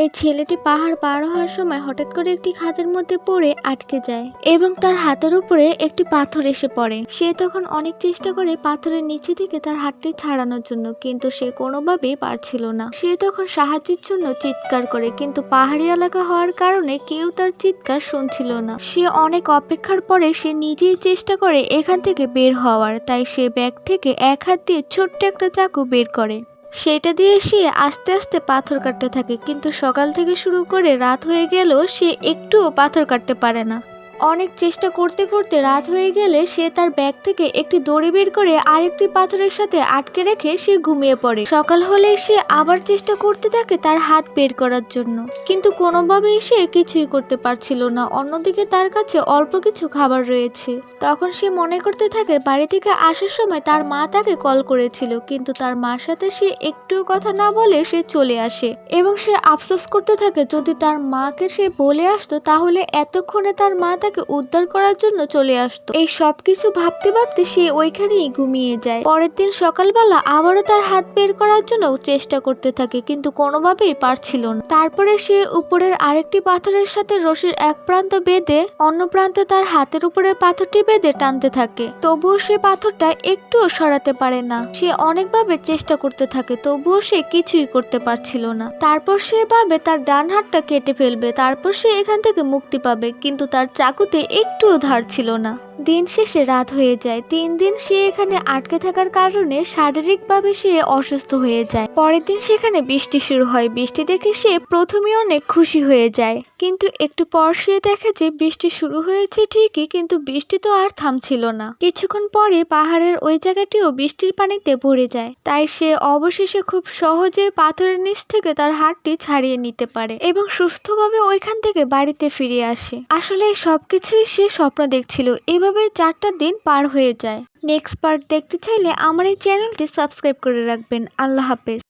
এই ছেলেটি পাহাড় পার হওয়ার সময় হঠাৎ করে একটি খাদের মধ্যে পড়ে আটকে যায় এবং তার হাতের উপরে একটি পাথর এসে পড়ে। সে তখন অনেক চেষ্টা করে পাথরের নিচে থেকে তার হাতটি ছাড়ানোর জন্য, কিন্তু সে কোনোভাবেই পারছিল না। সে তখন সাহায্যের জন্য চিৎকার করে, কিন্তু পাহাড়ি এলাকা হওয়ার কারণে কেউ তার চিৎকার শুনছিল না। সে অনেক অপেক্ষার পরে সে নিজেই চেষ্টা করে এখান থেকে বের হওয়ার, তাই সে ব্যাগ থেকে এক হাত দিয়ে ছোট্ট একটা চাকু বের করে। সেটা দিয়ে সে আস্তে আস্তে পাথর কাটতে থাকে, কিন্তু সকাল থেকে শুরু করে রাত হয়ে গেলেও সে একটুও পাথর কাটতে পারে না। অনেক চেষ্টা করতে করতে রাত হয়ে গেলে সে তার ব্যাগ থেকে একটি দড়ি বের করে আরেকটি পাথরের সাথে আটকে রেখে সে ঘুমিয়ে পড়ে। সকাল হলে সে আবার চেষ্টা করতে থাকে তার হাত বের করার জন্য, কিন্তু কোনোভাবেই সে কিছুই করতে পারছিল না। অন্যদিকে তার কাছে অল্প কিছু খাবার রয়েছে। তখন সে মনে করতে থাকে বাড়ি থেকে আসার সময় তার মা তাকে কল করেছিল, কিন্তু তার মার সাথে সে একটুও কথা না বলে সে চলে আসে এবং সে আফসোস করতে থাকে যদি তার মাকে সে বলে আসতো তাহলে এতক্ষণে তার মা তাকে উদ্ধার করার জন্য চলে আসতো। এই সবকিছু ভাবতে ভাবতে সে ওইখানেই ঘুমিয়ে যায়। পরের দিন সকালবেলা আবারও তার হাত বের করার জন্য চেষ্টা করতে থাকে, কিন্তু কোনোভাবেই পারছিল না। তারপরে সে উপরের আরেকটি পাথরের সাথে রশির এক প্রান্ত বেঁধে অন্য প্রান্তে তার হাতের উপরে পাথরটি বেঁধে টানতে থাকে। তবুও সে পাথরটা একটুও সরাতে পারে না। সে অনেকভাবে চেষ্টা করতে থাকে, তবুও সে কিছুই করতে পারছিল না। তারপর সে ভাবে তার ডান হাতটা কেটে ফেলবে, তারপর সে এখান থেকে মুক্তি পাবে, কিন্তু তার চাকুতে একটুও ধার ছিল না। দিন শেষে রাত হয়ে যায়। 3 দিন সে এখানে আটকে থাকার কারণে শারীরিকভাবে সে অসুস্থ হয়ে যায়। পরের দিন সেখানে বৃষ্টি শুরু হয়। বৃষ্টি দেখে সে প্রথমে অনেক খুশি হয়ে যায়, কিন্তু একটু পর সে দেখে যে বৃষ্টি শুরু হয়েছে ঠিকই, কিন্তু বৃষ্টি তো আর থামছিল না। কিছুক্ষণ পরে পাহাড়ের ওই জায়গাটিও বৃষ্টির পানিতে ভরে যায়। তাই সে অবশেষে খুব সহজে পাথরের নিচ থেকে তার হাতটি ছাড়িয়ে নিতে পারে এবং সুস্থভাবে ওইখান থেকে বাড়িতে ফিরে আসে। আসলে সবকিছুই সে স্বপ্ন দেখছিল। এভাবে 4টা দিন পার হয়ে যায়। নেক্সট পার্ট দেখতে চাইলে আমার এই চ্যানেলটি সাবস্ক্রাইব করে রাখবেন। আল্লাহ হাফেজ।